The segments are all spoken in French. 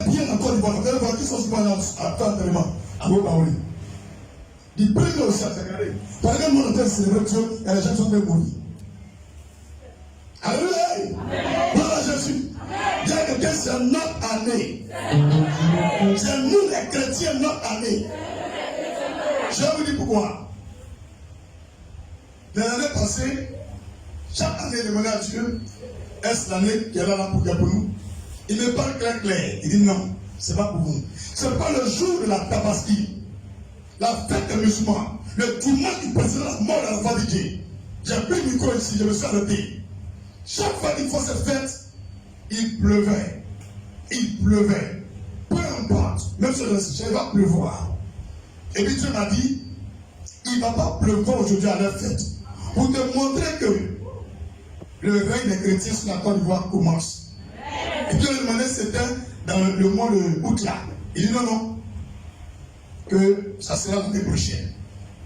bien en Côte d'Ivoire. Vous allez voir qui sont souvent à faire tellement. À Bobaouli. Du premier au chef, regardez. Par exemple, mon hôtel célèbre Dieu et les gens sont bien mourir. Alléluia. Voilà Jésus. Dis à quelqu'un, c'est notre année. C'est nous les chrétiens, notre année. Je vais vous dire pourquoi. L'année passée, chaque année, il demandait à Dieu, est-ce l'année qui est là pour nous? Il me parle clair. Il dit non, c'est pas pour vous. C'est pas le jour de la Tabaski, la fête des musulmans, le dimanche du président, la mort de la Fadidje. J'ai pris le micro ici, je me suis arrêté. Chaque fois qu'il faut cette fête, il pleuvait. Il pleuvait. Peu importe, même si il va pleuvoir. Et puis Dieu m'a dit, il ne va pas pleuvoir aujourd'hui à leur fête. Pour te montrer que le règne des chrétiens sur la Côte d'Ivoire commence. Et Dieu lui a demandé, c'était dans le mois d'août là. Il dit non, que ça sera l'année prochaine.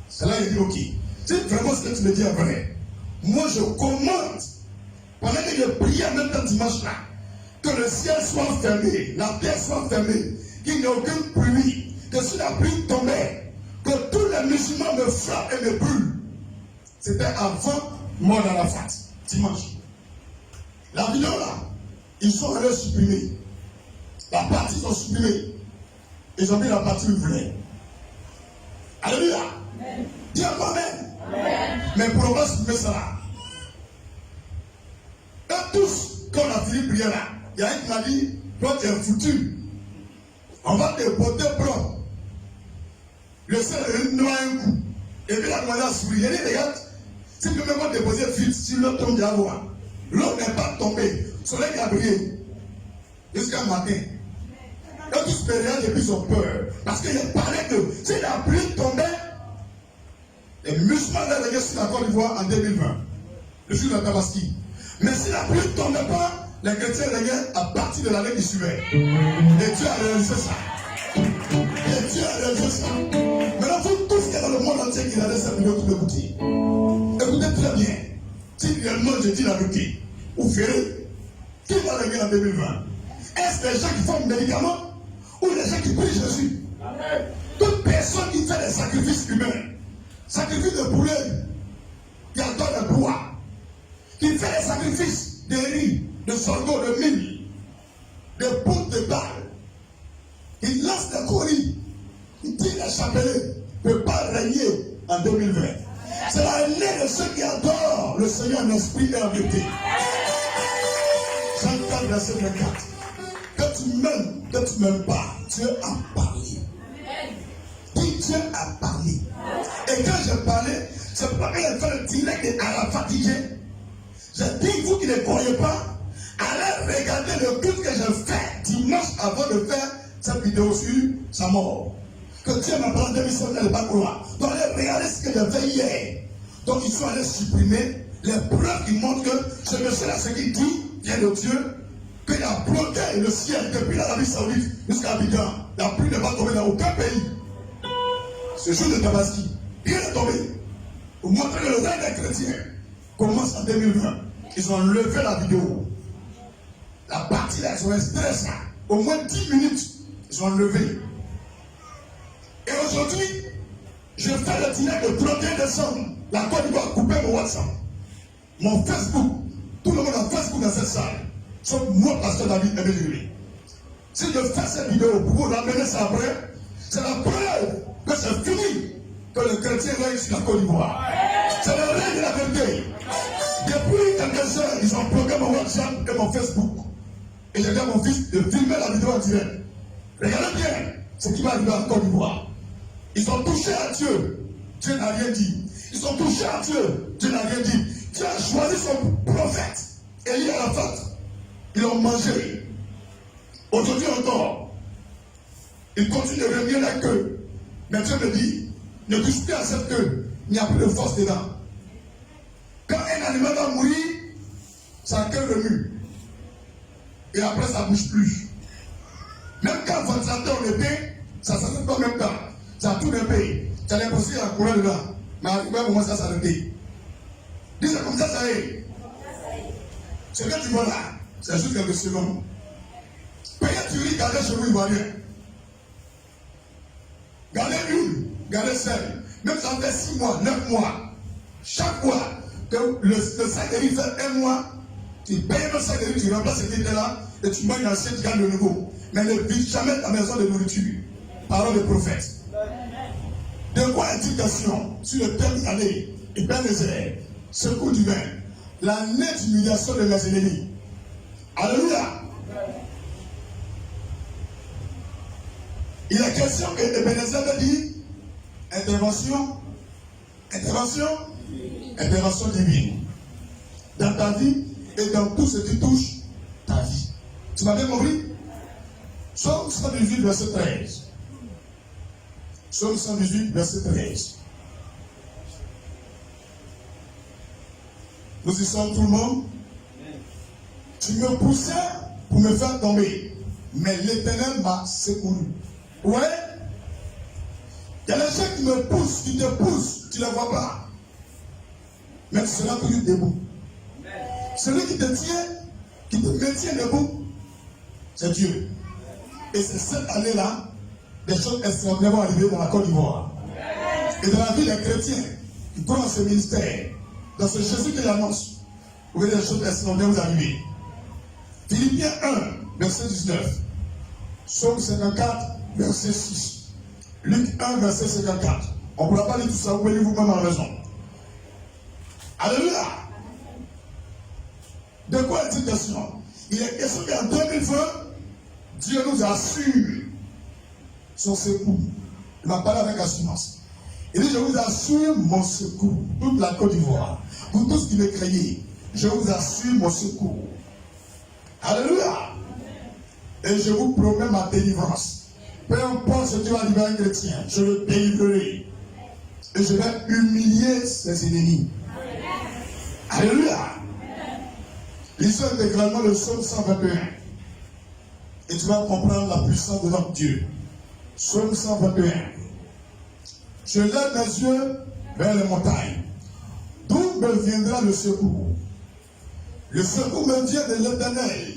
C'est là il dit ok. Si vraiment ce que tu me dis est vrai, moi je commande, pendant que je prie en même temps dimanche là, que le ciel soit fermé, la terre soit fermée, qu'il n'y ait aucune pluie, que si la pluie tombait, que tous les musulmans me frappent et me brûlent. C'était avant mort dans la fête, dimanche. La vidéo là, ils sont allés supprimer. La partie ils ont supprimé. Ils ont mis la partie où ils voulaient. Alléluia. Dis à toi-même. Mais pour on va supprimer ça là. Et tous, quand on a fini de prier là, il y a un qui m'a dit, toi tu es foutu. On va te porter propre. Le ciel noie un coup. Et puis la demande à sourire. Il dit, regarde, si tu peux même déposer vite sur l'eau tombe de la voie. L'eau n'est pas tombée. Le soleil a brillé. Jusqu'à matin. Et tous les gens et puis ils ont peur. Parce qu'il paraît que si la pluie tombait, les musulmans allaient régner sur la Côte d'Ivoire en 2020. Le jour de la Tabaski. Mais si la pluie ne tombait pas, les chrétiens régnaient à partir de l'année qui suivait. Et Dieu a réalisé ça. Et Dieu a réalisé ça. Maintenant, vous tous qui êtes dans le monde entier qui regardez cette vidéo, tout écoutez. Écoutez très bien. Si réellement je dis la vérité, vous verrez qui va régner en 2020. Est-ce les gens qui font des médicaments ou les gens qui prient Jésus? Amen. Toute personne qui fait des sacrifices humains, sacrifice de poulet, qui adore le bois, qui fait des sacrifices de riz, de sorgho, de mil, de poudre de balles, il lance des courriers, il dit les chapelets ne peut pas régner en 2020. C'est l'année de ceux qui adorent le Seigneur en esprit et en vérité. Jean 4, verset 24. Que tu m'aimes, que tu ne m'aimes pas, Dieu a parlé. Puis Dieu a parlé. Et quand je parlais, c'est pas qu'il a fait le direct à la Fadidje. J'ai dit, vous qui ne croyez pas, allez regarder le culte que je fais dimanche avant de faire cette vidéo sur sa mort. Que Dieu m'a parlé de mission de pas croire. Donc allez regarder ce que j'ai fait hier. Donc ils sont allés supprimer les preuves qui montrent que ce monsieur-là, ce qu'il dit, vient de Dieu, qu'il a bloqué le ciel depuis l'Arabie Saoudite jusqu'à Abidjan. La pluie ne va tomber dans aucun pays. Ce jour de Tabaski, rien n'est tombé. Pour montrer que le règne des chrétiens commence en 2020. Ils ont levé la vidéo. La partie là, ils ont extrait ça. Au moins 10 minutes, ils ont levé. Et aujourd'hui, je fais le direct le 31 décembre. La Côte d'Ivoire a coupé mon WhatsApp. Mon Facebook. Tout le monde a Facebook dans cette salle. Sauf moi, pasteur David Emery. Si je fais cette vidéo pour vous ramener ça après, c'est la preuve que c'est fini que le chrétien règne sur la Côte d'Ivoire. C'est le règne de la vérité. Depuis quelques heures, ils ont bloqué mon WhatsApp et mon Facebook. Et j'ai dit à mon fils de filmer la vidéo en direct. Regardez bien ce qui va arriver en Côte d'Ivoire. Ils ont touché à Dieu. Dieu n'a rien dit. Ils ont touché à Dieu. Dieu n'a rien dit. Dieu a choisi son prophète. Élie Arafat. Ils l'ont mangé. Aujourd'hui encore, ils continuent de remuer la queue. Mais Dieu me dit, ne touche plus à cette queue. Il n'y a plus de force dedans. Quand un animal va mourir, sa queue remue. Et après, ça ne bouge plus. Même quand le ventilateur on était, ça ne s'arrête pas en même temps. Ça a tout répé. Tu as l'impression qu'il y a un courant dedans. Mais à un moment, ça s'arrêtait. Dis comme ça, ça y est. Ce que tu vois là, c'est juste quelques secondes. Payez du riz, gardez chez vous, Ivoirien. Gardez l'huile, gardez sel. Même ça fait 6 mois, 9 mois. Chaque fois que le sac de riz fait 1 mois, tu payes le sac de riz, tu remplaces ce qui était là, et tu manges l'ancien, tu gardes le nouveau. Mais ne vis jamais ta maison de nourriture. Parole de prophète. De quoi indication sur le thème d'année, et bien les airs, secours du vin, la nette humiliation de mes ennemis. Alléluia. Il est question que Ebenezer me dit intervention divine dans ta vie et dans tout ce qui touche ta vie. Tu m'as bien compris? Psaume 118, verset 13. Psaume 118, verset 13. Nous y sommes tout le monde. Tu me poussais pour me faire tomber, mais l'Éternel m'a secouru. Ouais? Il y a des gens qui me poussent, qui te poussent, tu ne les vois pas. Mais tu seras toujours debout. Celui qui te tient, qui te maintient debout, c'est Dieu. Et c'est cette année-là, des choses extraordinaires vont arriver dans la Côte d'Ivoire. Et dans la vie des chrétiens qui croient dans ce ministère, dans ce Jésus qui l'annonce, vous verrez des choses extraordinaires vous arriver. Philippiens 1, verset 19. Psaume 54, verset 6. Luc 1, verset 54. On ne pourra pas lire tout ça, vous pouvez lire vous-même en raison. Alléluia. De quoi est-il question? Il est question qu'en 2020, Dieu nous assure son secours. Il m'a parlé avec assurance. Il dit, je vous assure mon secours. Toute la Côte d'Ivoire. Pour tous qui me craignez, je vous assure mon secours. Alléluia. Et je vous promets ma délivrance. Peu importe ce qui va arriver à un chrétien, je le délivrerai. Et je vais humilier ses ennemis. Alléluia. Lisons intégralement le psaume 121. Et tu vas comprendre la puissance de notre Dieu. Psaume 121. Je lève mes yeux vers les montagnes. D'où me viendra le secours? Le secours me vient de l'Éternel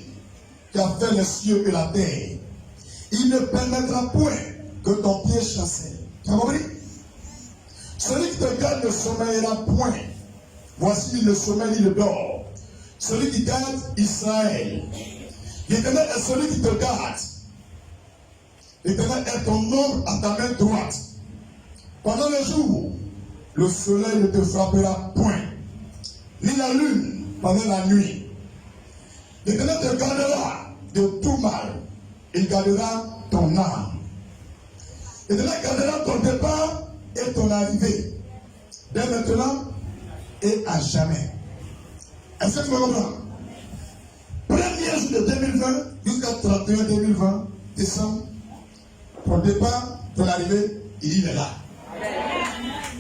qui a fait les cieux et la terre. Il ne permettra point que ton pied chancelle. Tu as compris? Celui qui te garde ne sommeillera point. Voici le sommeil, il dort. Celui qui garde Israël. L'Éternel est celui qui te garde. L'Éternel est ton ombre à ta main droite. Pendant le jour, le soleil ne te frappera point, ni la lune pendant la nuit. L'Éternel te gardera de tout mal. Il gardera ton âme. L'Éternel gardera ton départ et ton arrivée, dès maintenant et à jamais. Est-ce que tu me comprends? Premier jour de 2020 jusqu'à 31 2020, décembre, ton départ, ton arrivée, il est là.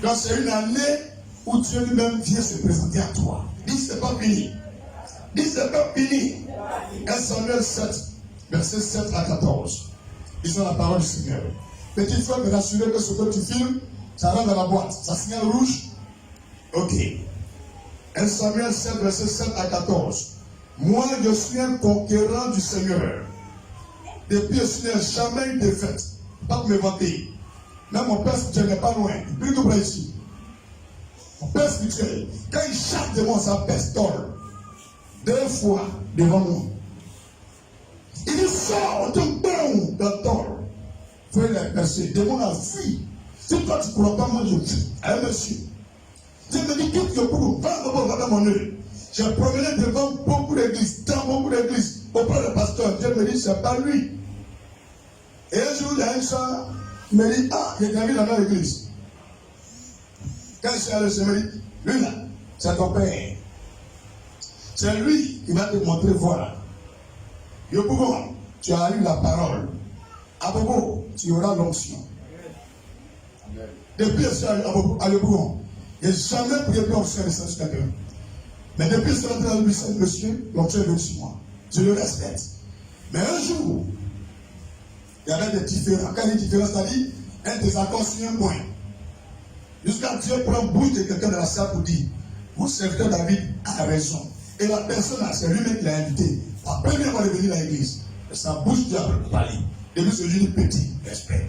Donc c'est une année où Dieu lui-même vient se présenter à toi. Dis c'est pas fini. Dis c'est pas fini. 1 Samuel 7, verset 7 à 14. Ils ont la parole du Seigneur. Petit frère, me rassurer que ce que tu filmes, ça rentre dans la boîte. Ça signale rouge. Ok. 1 Samuel 7, verset 7 à 14. Moi, je suis un conquérant du Seigneur. Depuis, je n'ai jamais eu de défaite. Pas pour me vanter. Même mon père spirituel n'est pas loin. Il prie tout près ici. Mon père spirituel, quand il chasse devant sa pistole, 2 fois devant moi, il dit sors, on te donne d'un tort. Il faut les percer. Devant la vie. Si toi tu ne crois pas, moi je dis à un monsieur. Je me dis quitte le boulot, va mon œil. J'ai promené devant beaucoup d'églises, dans beaucoup d'églises, auprès du pasteur. Dieu me dit c'est pas lui. Et un jour, il y a un soir, il me dit, ah, il y a quelqu'un dans l'église. Quand je suis allé, je me dis, lui là, c'est ton père. C'est lui qui va te montrer, voilà. Yopougon, tu as eu la parole. À Bobo, tu auras l'onction. Depuis que je suis à Yopougon, je n'ai jamais prié pour l'onction de Saint-Esprit. Mais depuis que je suis rentré dans le monsieur, l'onction est venue sur moi. Je le respecte. Mais un jour, il y avait des différences. Quand il y a des différences, c'est-à-dire un désaccord sur un point. Jusqu'à Dieu prend bouche de quelqu'un de la salle pour dire, mon serviteur David a raison. Et la personne, c'est lui-même qui l'a invité. La première fois de venir à l'église. sa bouche doit parler. Depuis ce jour petit, respect.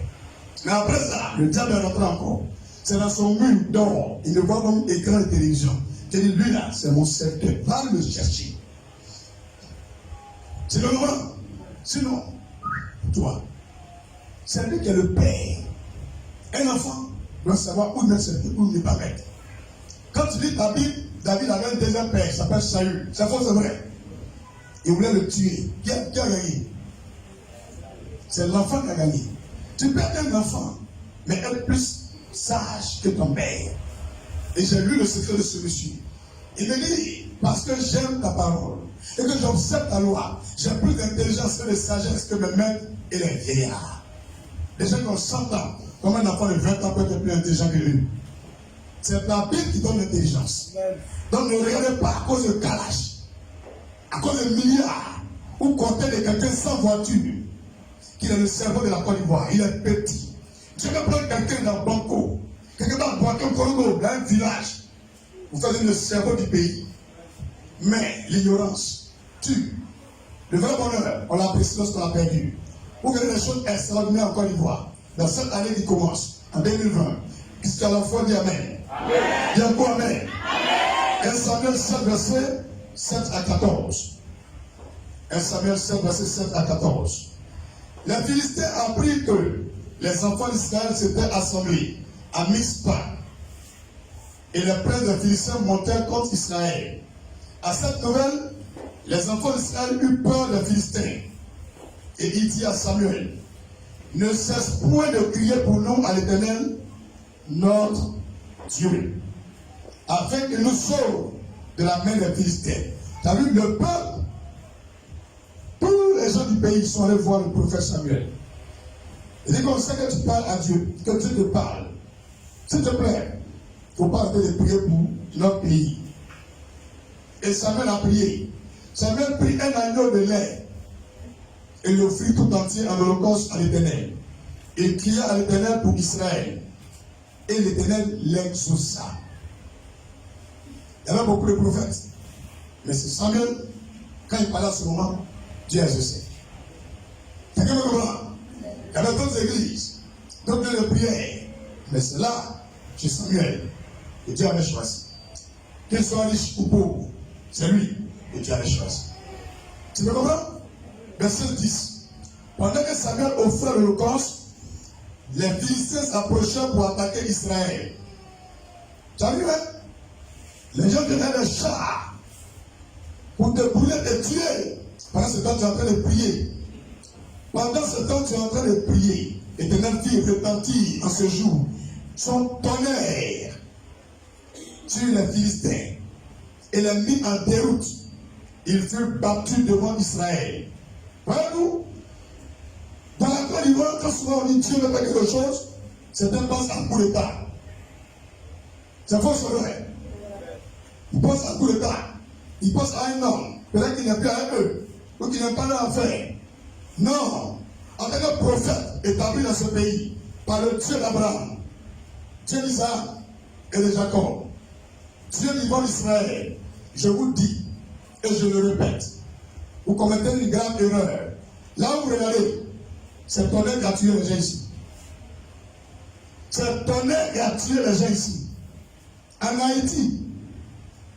Mais après ça, le diable est rentré encore. C'est dans son mur d'or. Il le voit comme écran de télévision. Il dit, lui là, c'est mon serviteur. Va le chercher. C'est le moment. Sinon, toi, c'est lui qui est le père. Un enfant doit savoir où mettre ses pieds, où ne pas mettre. Quand tu lis ta Bible, David avait un deuxième père, il s'appelle Saül. C'est faux, c'est vrai. Il voulait le tuer. Qui a gagné? C'est l'enfant qui a gagné. Tu peux être un enfant, mais être plus sage que ton père. Et j'ai lu le secret de ce monsieur. Il me dit, parce que j'aime ta parole et que j'observe ta loi, j'ai plus d'intelligence et de sagesse que mes maîtres et les vieillards. Les gens qui ont 100 ans, comme un enfant de 20 ans peut être plus intelligent que lui. C'est la Bible qui donne l'intelligence. Donc ne regardez pas à cause de Kalash, à cause de milliards, ou compter de quelqu'un sans voiture, qu'il est le cerveau de la Côte d'Ivoire. Il est petit. Tu peux prendre quelqu'un dans Banco, quelqu'un dans Boaké Congo, dans un village. Vous faites le cerveau du pays. Mais l'ignorance tue. Le vrai bonheur, on l'apprécie lorsqu'on l'a perdu. Vous verrez des choses extraordinaires en Côte d'Ivoire. Dans cette année qui commence, en 2020, puisqu'à la fois dit Amen. Amen. Dis encore Amen. Amen. 1 Samuel 7, verset 7 à 14. 1 Samuel 7, verset 7 à 14. Les Philistins apprirent que les enfants d'Israël s'étaient assemblés à Mizpa. Et les princes des Philistins montèrent contre Israël. À cette nouvelle, les enfants d'Israël eurent peur des Philistins. Et il dit à Samuel, ne cesse point de crier pour nous à l'Éternel, notre Dieu, afin qu'il nous sauve de la main des Philistins. Tu as vu le peuple? Tous les gens du pays sont allés voir le prophète Samuel. Il dit comme ça que tu parles à Dieu, que Dieu te parle. S'il te plaît, il ne faut pas arrêter de prier pour notre pays. Et Samuel a prié. Samuel prit un agneau de lait et l'offrit tout entier en holocauste à l'Éternel. Il cria à l'Éternel pour Israël. Et l'Éternel l'exauça. Il y avait beaucoup de prophètes. Mais c'est Samuel, quand il parlait à ce moment, Dieu a exaucé. Quelqu'un me comprend? Il y avait d'autres églises, d'autres lieux de prière. Mais c'est là, chez Samuel, que Dieu avait choisi. Qu'il soit riche ou pauvre, c'est lui que Dieu avait choisi. Tu me comprends? Verset 10. Pendant que Samuel offrait l'holocauste, les Philistins s'approchaient pour attaquer Israël. Tu as vu, hein? Les gens venaient des chars pour te brûler, te tuer. Pendant ce temps, tu es en train de prier. Pendant ce temps, tu es en train de prier. L'Éternel fit retentir en ce jour son tonnerre sur les Philistins et les mit en déroute. Ils furent battus devant Israël. Voyez-vous, dans la Côte d'Ivoire, quand souvent on dit Dieu veut faire quelque chose, c'est un passe à coup d'état. C'est faux, c'est vrai. Il pense à coup d'état. Il pense à un homme, peut-être qu'il n'est plus à eux, ou qu'il n'a pas leur affaire. Non, en tant que prophète établi dans ce pays, par le Dieu d'Abraham, Dieu d'Isaac et de Jacob, Dieu vivant d'Israël, je vous dis, et je le répète, vous commettez une grave erreur. Là où vous regardez, c'est tonnerre qui a tué les gens ici. C'est tonnerre qui a tué les gens ici. En Haïti,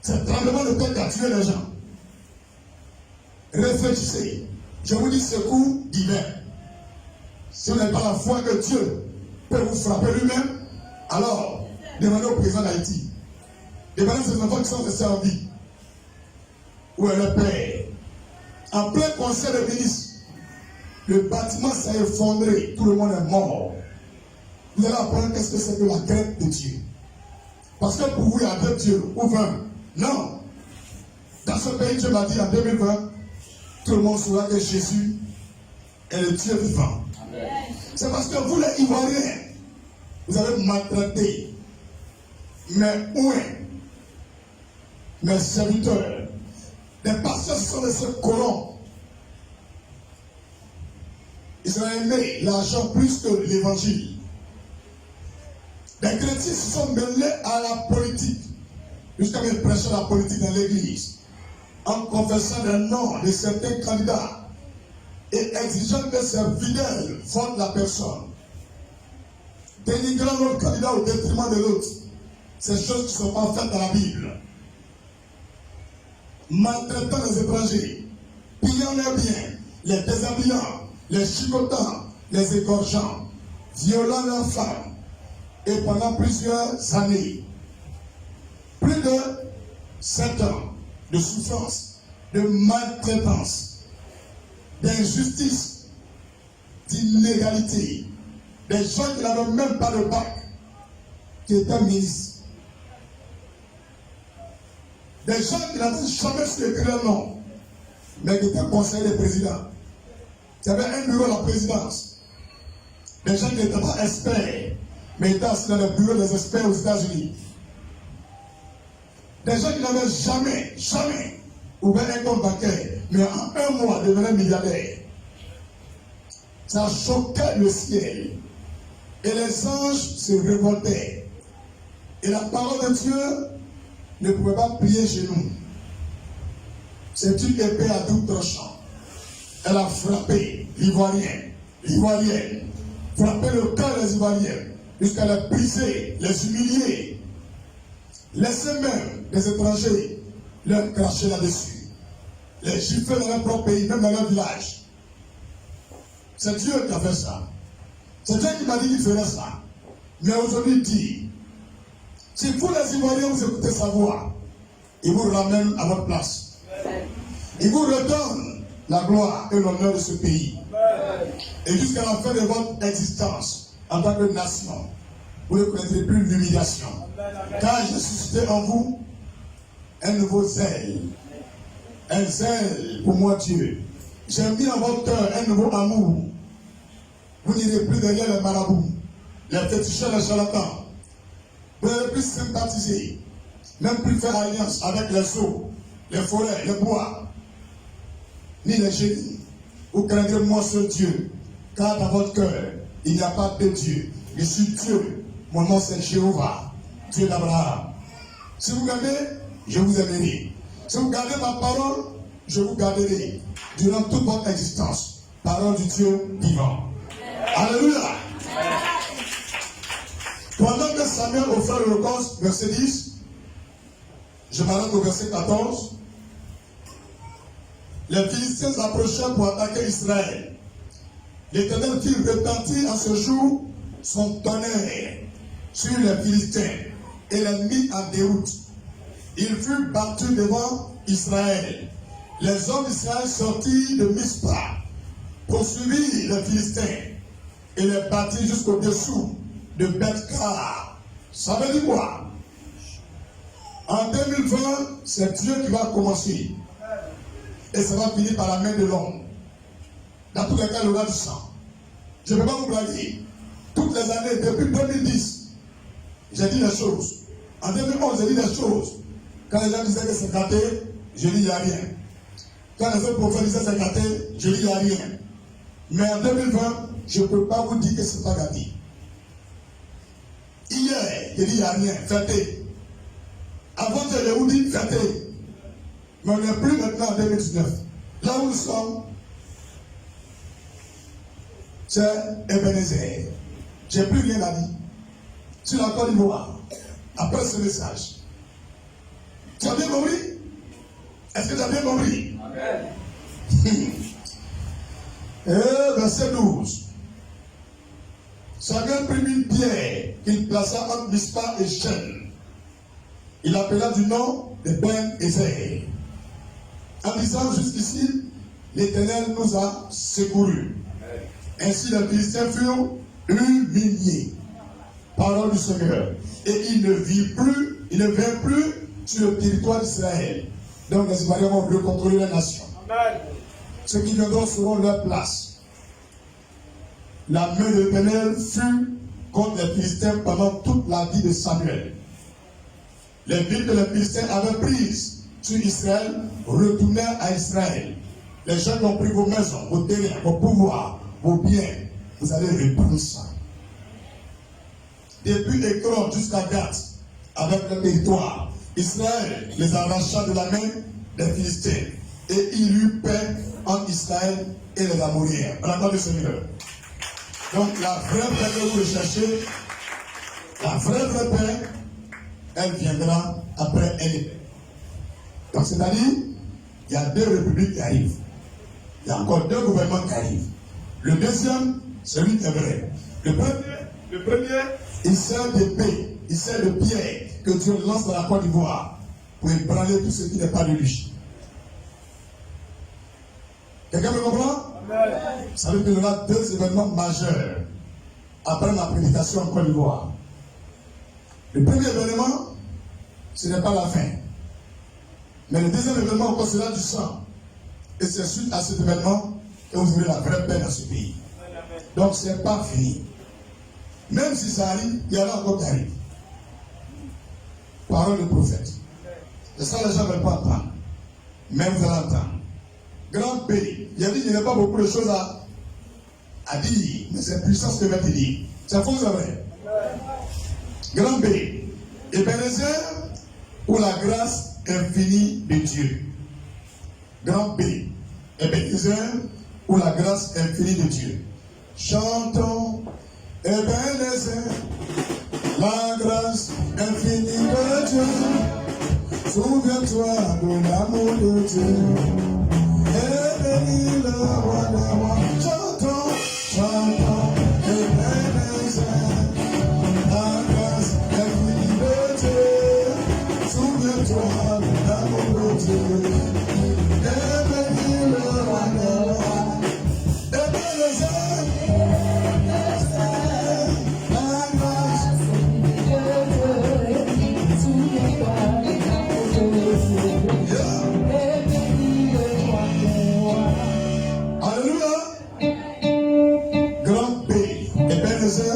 c'est tremblement de terre qui a tué les gens. Réfléchissez. Je vous dis secours divin. Si vous n'avez pas la foi que Dieu peut vous frapper lui-même, alors demandez au président d'Haïti. Demandez à ces enfants qui sont restés en vie. Où est le Père? En plein conseil de ministres, le bâtiment s'est effondré, tout le monde est mort. Vous allez apprendre qu'est-ce que c'est que la crainte de Dieu. Parce que pour vous, il y a 2 dieux ou 20. Non. Dans ce pays, Dieu m'a dit en 2020, tout le monde saura que Jésus est le Dieu vivant. C'est parce que vous, les Ivoiriens, vous avez maltraité mes serviteurs. Les pasteurs sont laissés corrompre. Ils ont aimé l'argent plus que l'évangile. Les chrétiens se sont mêlés à la politique. Jusqu'à même prêcher la politique dans l'église. En confessant les noms de certains candidats. et exigeant que ses fidèles votent la personne, dénigrant l'autre candidat au détriment de l'autre. Ces choses qui ne sont pas faites dans la Bible. Maltraitant les étrangers, pillant leurs biens, les déshabillant, les chicotant, les égorgeant, violant leurs femmes, et pendant plusieurs années, plus de 7 ans de souffrance, de maltraitance, d'injustice, d'inégalité, des gens qui n'avaient même pas de bac, qui étaient ministres, des gens qui n'avaient jamais su écrire leur nom, mais qui étaient conseillers des présidents, qui avaient un bureau à la présidence, des gens qui n'étaient pas experts, mais étaient assis dans le bureau des experts aux États-Unis, des gens qui n'avaient jamais ouvert un compte bancaire, mais en 1 mois devenaient milliardaires. Ça choquait le ciel. Et les anges se révoltaient. Et la parole de Dieu ne pouvait pas plier chez nous. C'est une épée à double tranchant. Elle a frappé l'Ivoirienne, frappé le cœur des Ivoiriens, jusqu'à les briser, les humilier, laisser même les étrangers leur cracher là-dessus, les gifler dans leur propre pays, même dans leur village. C'est Dieu qui a fait ça. C'est Dieu qui m'a dit qu'il ferait ça. Mais aujourd'hui, il dit, si vous les Ivoiriens vous écoutez sa voix, il vous ramène à votre place. Il vous redonne la gloire et l'honneur de ce pays. Et jusqu'à la fin de votre existence, en tant que nation, vous ne connaîtrez plus l'humiliation. Car j'ai suscité en vous un nouveau zèle. Un zèle pour moi, Dieu. J'ai mis en votre cœur un nouveau amour. Vous n'irez plus derrière les marabouts, les féticheurs, les charlatans. Vous n'allez plus sympathiser, même plus faire alliance avec les eaux, les forêts, les bois, ni les génies. Vous craindrez moi seul Dieu, car dans votre cœur, il n'y a pas de Dieu. Je suis Dieu. Mon nom c'est Jéhovah, Dieu d'Abraham. Si vous gardez, je vous aimerai. Si vous gardez ma parole, je vous garderai durant toute votre existence. Parole du Dieu vivant. Alléluia. Pendant que Samuel offrait l'holocauste, verset 10, je m'arrête au verset 14. Les Philistins approchèrent pour attaquer Israël. L'Éternel fit retentir en ce jour son tonnerre sur les Philistins et les mit en déroute. Il fut battu devant Israël. Les hommes d'Israël sortirent de Mispa, poursuivirent les Philistins et les battirent jusqu'au-dessous de Beth-Kar. Ça veut dire quoi? En 2020, c'est Dieu qui va commencer. Et ça va finir par la main de l'homme. Dans tous les cas, il y aura du sang. Je ne peux pas vous blaguer. Toutes les années, depuis 2010, j'ai dit les choses. En 2011, j'ai dit les choses. Quand les gens disaient que c'est gâté, je dis il n'y a rien. Quand les autres prophètes disaient c'est gâté, je dis il n'y a rien. Mais en 2020, je ne peux pas vous dire que ce n'est pas gâté. Hier, j'ai dit il n'y a rien, fêté. Avant, je vous dis fêté. Mais on n'est plus maintenant en 2019. Là où nous sommes, c'est Ebenezer. Je n'ai plus rien à dire. Sur la Côte d'Ivoire, après ce message. Tu as bien compris? Est-ce que tu as bien compris? Amen. Verset 12. Samuel prit une pierre qu'il plaça entre Mispa et Shem. Il appela du nom de Ben-Ezer. En disant jusqu'ici, l'Éternel nous a secourus. Ainsi les Philistins furent humiliés. Parole du Seigneur. Et il ne vint plus sur le territoire d'Israël. Donc les Ivoiriens vont recontrôler la nation. Ceux qui viendront seront leur place. La main de l'Éternel fut contre les Philistins pendant toute la vie de Samuel. Les villes que les Philistins avaient prises sur Israël retournèrent à Israël. Les gens qui ont pris vos maisons, vos terrains, vos pouvoirs, vos biens, vous allez reprendre ça. Depuis Écron jusqu'à Gath, avec le territoire, Israël les arracha de la main des Philistins. Et il eut paix entre Israël et les amourières. On entend le Seigneur. Donc la vraie paix que vous recherchez, la vraie paix, elle viendra après elle. Donc c'est-à-dire, il y a 2 républiques qui arrivent. Il y a encore 2 gouvernements qui arrivent. Le deuxième, celui qui est vrai. Le premier, il sert d'épée, il sert de pierre que Dieu lance dans la Côte d'Ivoire pour ébranler tout ce qui n'est pas de lui. Quelqu'un me comprend? Ça veut dire qu'il y aura 2 événements majeurs après ma prédication en Côte d'Ivoire. Le premier événement, ce n'est pas la fin. Mais le deuxième événement, encore, sera du sang. Et c'est suite à cet événement que vous aurez la vraie paix dans ce pays. Donc, ce n'est pas fini. Même si ça arrive, il y en a encore qui arrivent. Parole de prophète. C'est ça, les gens ne veulent pas entendre. Mais vous allez entendre. Grand pays. Il a dit qu'il n'y a pas beaucoup de choses à dire, mais c'est puissant ce que je vais te dire. C'est faux, c'est vrai. Grand pays. Ebenezer, pour la grâce infinie de Dieu. Grand pays. Ebenezer, pour la grâce infinie de Dieu. Chantons Ebenezer, la grâce infinie de Dieu. Souviens-toi de l'amour de Dieu. Et bénis le roi des rois. Chantons, chantons Ebenezer, la grâce infinie de Dieu. Souviens-toi de l'amour de Dieu. Et bénis le roi des rois. Ebenezer.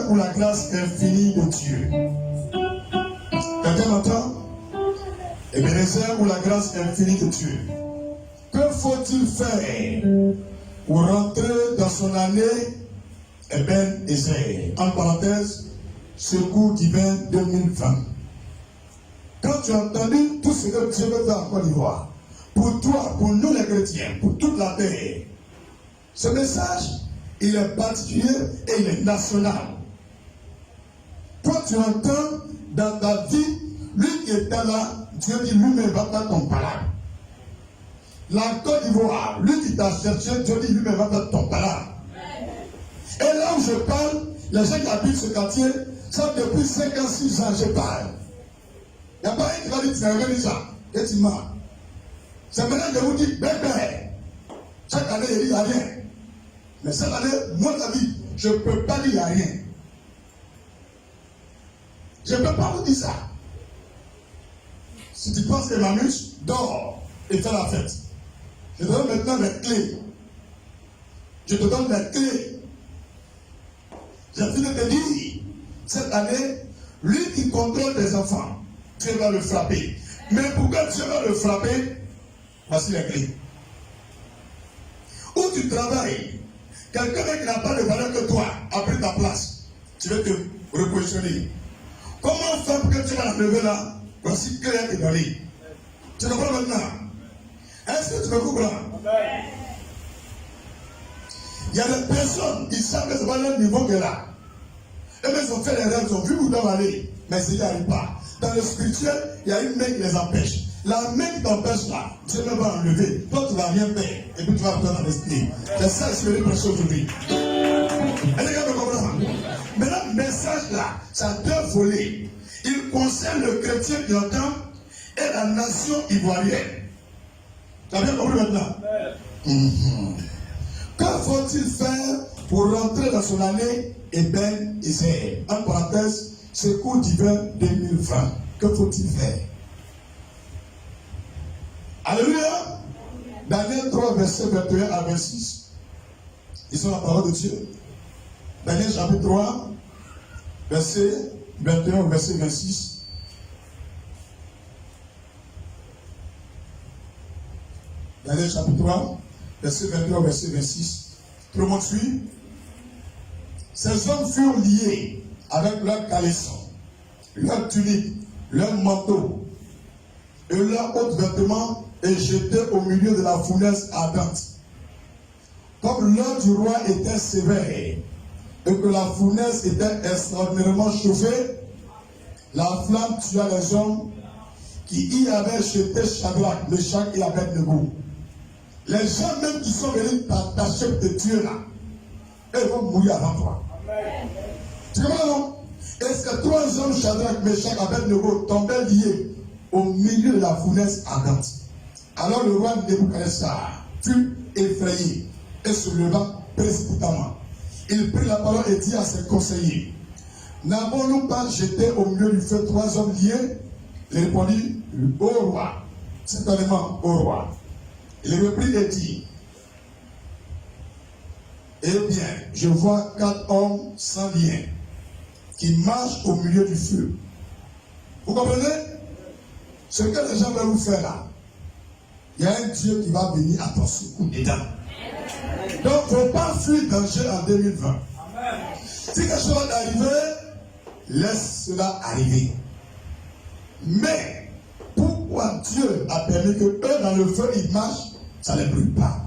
Pour la grâce infinie de Dieu. Quelqu'un m'entend? Ebenezer pour la grâce infinie de Dieu. Que faut-il faire pour rentrer dans son année Ebenezer? En parenthèse, secours divin 2020. Quand tu as entendu tout ce que Dieu veut faire en Côte d'Ivoire, pour toi, pour nous les chrétiens, pour toute la terre, ce message, il est particulier et il est national. Toi, tu entends dans ta vie, lui qui était là, Dieu dit lui-même va faire ton palabre. La Côte d'Ivoire, lui qui t'a cherché, Dieu dit lui-même va faire ton palabre. Et là où je parle, les gens qui habitent ce quartier, ça depuis 5 ans, 6 ans, je parle. Il n'y a pas un qui va dire tu n'as rien dit ça. Et tu mens. C'est maintenant que je vous dis, bébé. Chaque année, il n'y a rien. Mais cette année, moi, la vie, je ne peux pas dire il n'y a rien. Je ne peux pas vous dire ça. Si tu penses que m'amuse, dors et fais la fête. Je te donne maintenant les clés. Je te donne les clés. J'ai fini de te dire, cette année, lui qui contrôle tes enfants, Dieu va le frapper. Mais pourquoi Dieu va le frapper? Voici les clés. Où tu travailles, quelqu'un qui n'a pas de valeur que toi a pris ta place. Tu veux te repositionner. Comment faire pour que tu vas la lever là? Voici clair et donné. Tu comprends maintenant? Est-ce que tu me comprends? Il y a des personnes qui savent que ce n'est pas le niveau que là. Et bien, ils ont fait les rêves, ils ont vu où ils doivent aller, mais ils n'y arrivent pas. Dans le spirituel, il y a une main qui les empêche. La main qui t'empêche là, Dieu ne va enlever. Toi, tu ne vas rien faire. Et puis tu vas rentrer dans l'esprit. C'est ça que je vais prêcher aujourd'hui. Et les gars me comprennent. Maintenant, le message là, ça a 2 volets. Il concerne le chrétien qui entend et la nation ivoirienne. Tu as bien compris maintenant? Que faut-il faire pour rentrer dans son année Ebenezer? En parenthèse, secours divin 2020. Que faut-il faire? Alléluia. Daniel 3, verset 21 à 26. Ils sont la parole de Dieu. Daniel chapitre 3, verset 21 au verset 26. Daniel chapitre 3, verset 21 au verset 26. Tout le monde suit. Ces hommes furent liés avec leurs caleçons, leurs tuniques, leurs manteaux et leurs autres vêtements et jetés au milieu de la fournaise ardente. comme l'heure du roi était sévère et que la fournaise était extraordinairement chauffée, la flamme tua les hommes qui y avaient jeté Shadrach, Meshach et Abednego. Les gens même qui sont venus t'attacher pour te tuer là, ils vont mourir avant toi. Tu comprends non? Et ces trois hommes, Shadrach, Meshach, Abednego, tombaient liés au milieu de la fournaise ardente. Alors le roi Nebuchadnezzar fut effrayé et se leva précipitamment. Il prit la parole et dit à ses conseillers, n'avons-nous pas jeté au milieu du feu trois hommes liés? Il répondit, au roi, certainement au roi. Il reprit et dit, eh bien, je vois 4 hommes sans lien qui marchent au milieu du feu. Vous comprenez? Ce que les gens veulent vous faire là, il y a un Dieu qui va venir à ton secours dedans. Donc, il ne faut pas fuir danger en 2020. Si quelque chose va arriver, laisse cela arriver. Mais, pourquoi Dieu a permis que eux, dans le feu, ils marchent, ça ne les brûle pas.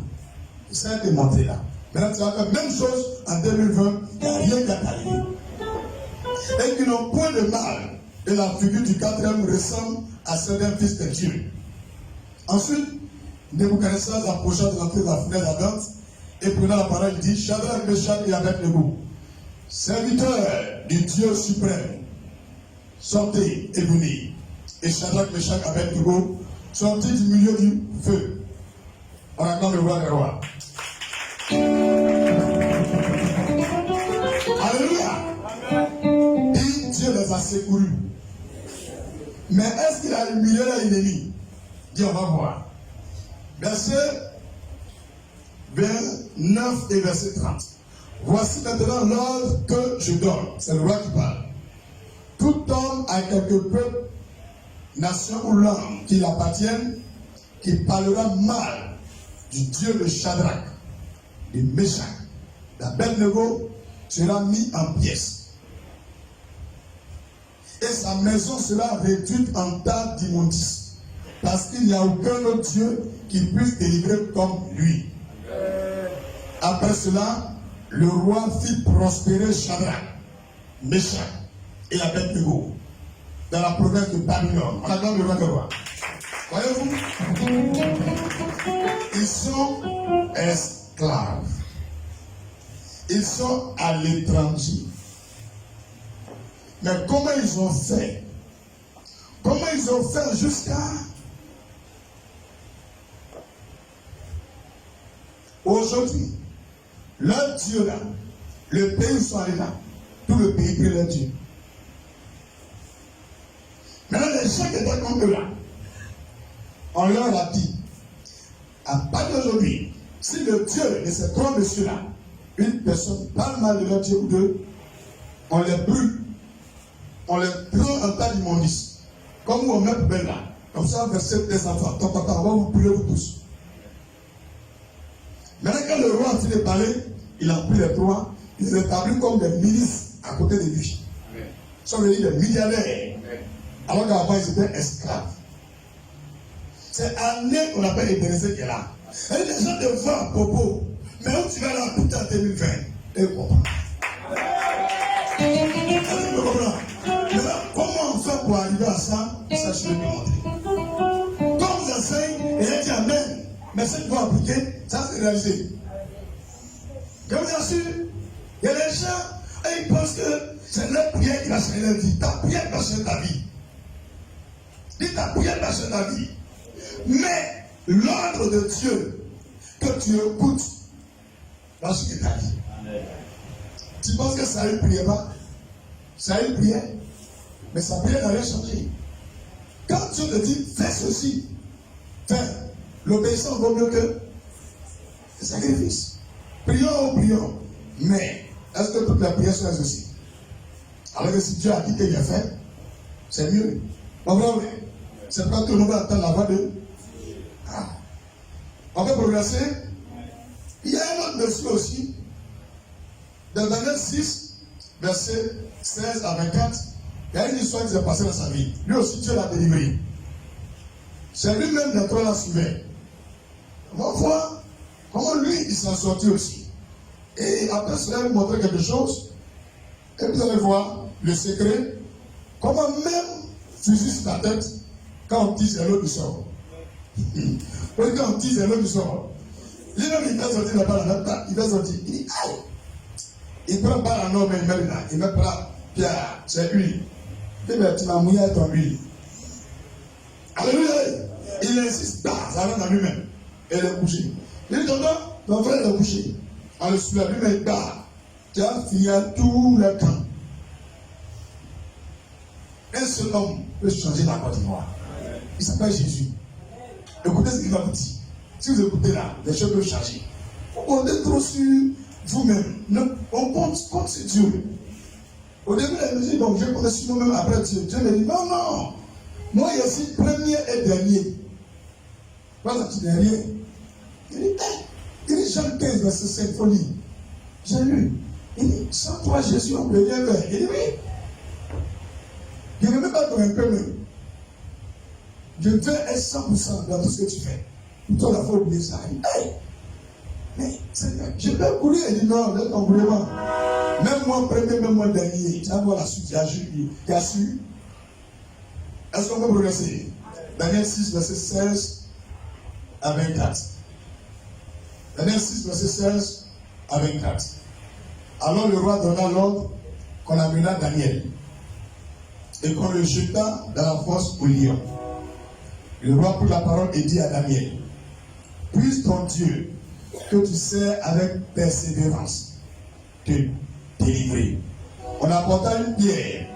Ça a été montré là. Maintenant, tu vas faire la même chose en 2020, il n'y a rien qui est arrivé. Et qui n'ont point de mal. Et la figure du quatrième ressemble à celle d'un fils de Dieu. Ensuite, Nebuchadnezzar s'approcha de l'entrée de la fenêtre ardente et prenant la parole, il dit, Shadrach, Meshach et Abednego, serviteurs du Dieu suprême, sortez et venez. Et Shadrach, Meshach et Abednego sortit du milieu du feu. On acclame le roi des rois. Alléluia. Et Dieu les a secourus. Mais est-ce qu'il a humilié l'ennemi? Dis, on va voir. Verset 29 et verset 30. Voici maintenant l'ordre que je donne. C'est le roi qui parle. Tout homme à quelque peuple, nation ou langue qui l'appartienne, qui parlera mal du Dieu de Shadrach, de Meshach, d'Abednego, sera mis en pièces. Et sa maison sera réduite en tas d'immondices, parce qu'il n'y a aucun autre Dieu qui puisse délivrer comme lui. Après cela, le roi fit prospérer Shadrach, Meshach et Abednego dans la province de Babylone. On acclame le roi des rois. Voyez-vous, ils sont esclaves. Ils sont à l'étranger. Mais comment ils ont fait? Comment ils ont fait jusqu'à aujourd'hui? Leur Dieu là, le pays où ils sont allés là, tout le pays prie leur Dieu. Maintenant, les gens qui étaient comme eux là, on leur a dit, à partir d'aujourd'hui, si le Dieu de ces trois messieurs-là, une personne parle mal de leur Dieu ou d'eux, on les brûle, on les prend en tas d'immondices, comme on met poubelle là, comme ça, verset des enfants, ton papa, on va vous brûler vous tous. Maintenant, quand le roi a fini de parler, il a pris les trois, il les établit comme des milices à côté de lui. Ils sont venus des milliardaires, alors qu'avant ils étaient esclaves. C'est année qu'on appelle Ébenezer qui est là. Et les gens te voient à propos, mais où tu vas là, tout en 2020, et comprends. Comment on fait pour arriver à ça? Ça, je vais te montrer. Quand vous enseignez, et elle dit Amen, mais ce qu'il faut appliquer, ça c'est réalisé. Je vous assure, il y a des gens, et ils pensent que c'est leur prière qui va changer leur vie. Ta prière va changer ta vie. Dis ta prière va changer ta vie. Mais l'ordre de Dieu que tu écoutes va changer ta vie. Tu penses que ça ne priait pas? Ça a une prière, mais sa prière n'a rien changé. Quand Dieu te dit, fais ceci, fais, l'obéissance vaut mieux que le sacrifice. Prions, mais est-ce que toutes les prières sont exaucées? Alors que si Dieu a dit qu'il y a fait, c'est mieux. Pas vrai? C'est pas tout le monde va attendre la voix de. Ah. On va progresser. Il y a un autre monsieur aussi, dans Daniel 6, verset 16 à 24, il y a une histoire qui s'est passée dans sa vie. Lui aussi, Dieu l'a délivré. C'est lui-même les trois là suivaient. On va voir Comment lui, il s'en sortit aussi. Et après cela, il va vous montrer quelque chose. Et vous allez voir le secret. Comment même fusil sur la tête, quand on tisse, l'autre du sort. Oui, quand on tisse, l'autre du sort. Il va sortir là-bas, il va sortir. Il dit, aïe! Il prend pas la norme, il met là. Il met pas pierre, c'est huile. Il dit, tu m'as mouillé ton huile. Alléluia! Il insiste, ça rentre dans lui-même. Et il est couché. Il dit, ton frère est couché. On le soulève, lui-même, tu as fini à tous les camps. Un seul homme peut changer la Côte d'Ivoire. Il s'appelle Jésus. Écoutez ce qu'il va vous dire. Si vous écoutez là, les choses peuvent changer. On est trop sur vous-même. On compte sur Dieu. Au début, elle me dit, donc je compte sur nous-mêmes après Dieu. Dieu me dit, non, non. Moi, je suis premier et dernier. Voilà, tu n'es rien. Il dit, Jean 15, verset 5, folie. J'ai lu. Il dit, sans toi, Jésus, on peut rien faire. Il dit, oui. Je ne veux même pas te un peu même. Je veux être 100% dans tout ce que tu fais. Toi, il faut oublier ça. Hey! Mais, Seigneur, je peux courir. Il dit, non, laisse ton courir. Même moi, premier, même moi, dernier. Tu vas voir la suite. Il a su. Est-ce qu'on peut progresser? Daniel 6, verset 16 à 24. Daniel 6, verset 16 à 24. Alors le roi donna l'ordre qu'on amena Daniel et qu'on le jeta dans la fosse au lion. Le roi prit la parole et dit à Daniel, puisse ton Dieu, que tu sers avec persévérance, te délivrer. On apporta une pierre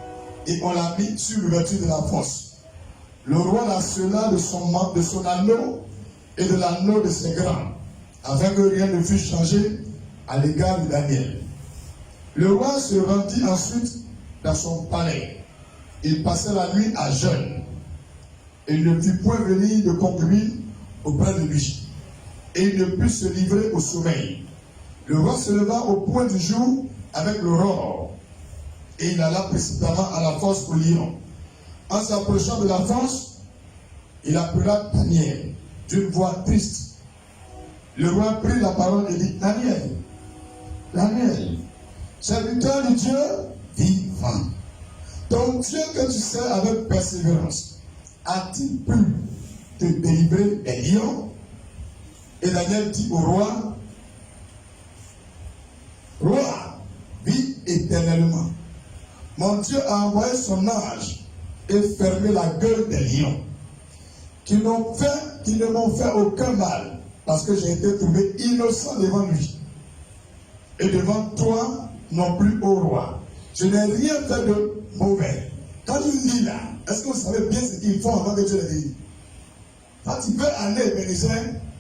et on l'a mis sur l'ouverture de la fosse. Le roi la scella de son anneau et de l'anneau de ses grands, afin que rien ne fût changé à l'égard de Daniel. Le roi se rendit ensuite dans son palais. Il passait la nuit à jeûne. Et il ne vit point venir de concubine auprès de lui. Et il ne put se livrer au sommeil. Le roi se leva au point du jour avec l'aurore. Et il alla précipitamment à la fosse au lion. En s'approchant de la fosse, il appela Daniel d'une voix triste. Le roi prit la parole et dit, Daniel, Daniel, serviteur de Dieu vivant, ton Dieu que tu sers avec persévérance, a-t-il pu te délivrer des lions? Et Daniel dit au roi, roi, vis éternellement. Mon Dieu a envoyé son ange et fermé la gueule des lions, qui ne m'ont fait aucun mal, parce que j'ai été trouvé innocent devant lui. Et devant toi non plus, ô roi. Je n'ai rien fait de mauvais. Quand tu lis là, est-ce que vous savez bien ce qu'ils font avant que Dieu les dise? Quand tu veux aller bénéficier,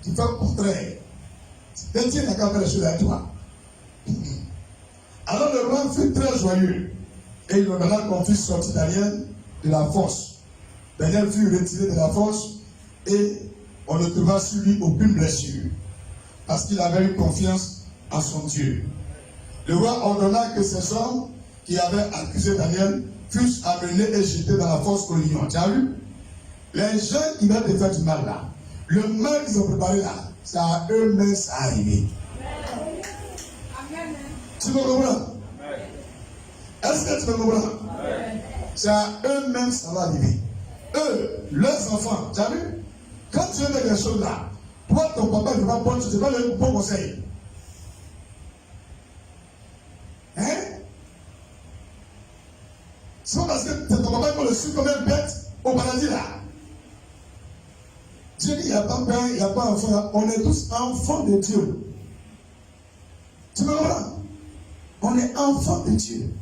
tu fais le contraire. Et Dieu n'a qu'à faire les choses à toi. Alors le roi fut très joyeux. Et il ordonna qu'on fût sorti Daniel de la fosse. Daniel fut retiré de la fosse et on ne trouva sur lui aucune blessure. Parce qu'il avait eu confiance en son Dieu. Le roi ordonna que ces hommes qui avaient accusé Daniel fussent amenés et jetés dans la fosse au lion. Tu as vu? Les gens qui veulent te faire du mal là, le mal qu'ils ont préparé là, c'est à eux-mêmes ça arrivé. Tu me comprends? Est-ce que tu me comprends? C'est à eux-mêmes ça va arriver. Eux, leurs enfants, tu as vu? Quand tu veux quelque chose là, toi, ton papa ne va pas bonne chose, tu vas donner un bon conseil. Hein? C'est pas parce que ton papa peut le suivre comme une bête au paradis là. Dieu dit, il n'y a pas père, il n'y a pas enfant. On est tous enfants de Dieu. Tu me comprends? On est enfants de Dieu.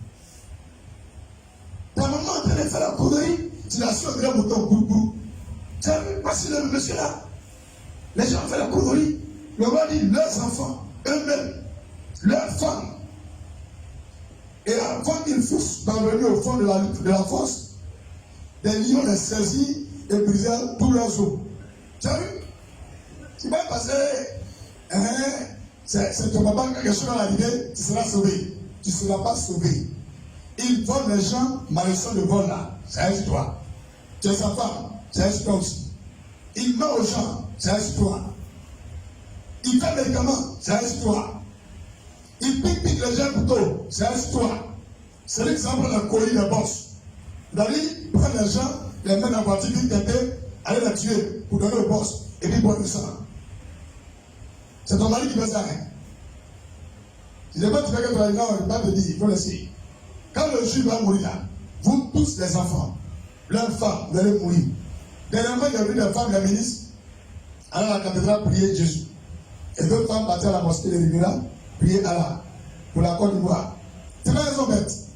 Ta maman est en train de faire la connerie, tu l'as su en train de monter au bout. Tu as vu, voici le monsieur là. Les gens font la connerie. Le roi dit, leurs enfants, eux-mêmes, leurs femmes. Et avant qu'ils fussent parvenus au fond de la fosse, des lions les saisirent et brisèrent tous leurs os. Tu as vu? C'est pas parce que c'est ton papa qui a quelque chose à l'arrivée, tu seras sauvé. Tu ne seras pas sauvé. Ils volent les gens, malheureusement de vol là, ça aide toi. Tu es sa femme, ça aide toi aussi. Ils mentent aux gens, ça aide toi. Il fait médicaments, c'est une histoire. Il pique les gens couteaux, c'est une histoire. C'est l'exemple d'un colis de boss. Dali prend les gens, les met dans la voiture, vite têter, aller la tuer pour donner au boss et puis boire le sang. C'est ton mari qui fait ça. Hein? Je ne sais pas si tu fais que toi, non, il va te dire, il faut laisser. Quand le juif va mourir là, vous tous les enfants, leurs femmes, vous allez mourir. Dernièrement, il y a eu des femmes, les ministres, aller à la cathédrale prier Jésus. Et d'autres femmes partaient à la mosquée de Rivera, prier Allah pour la Côte d'Ivoire. C'est pas raison bête.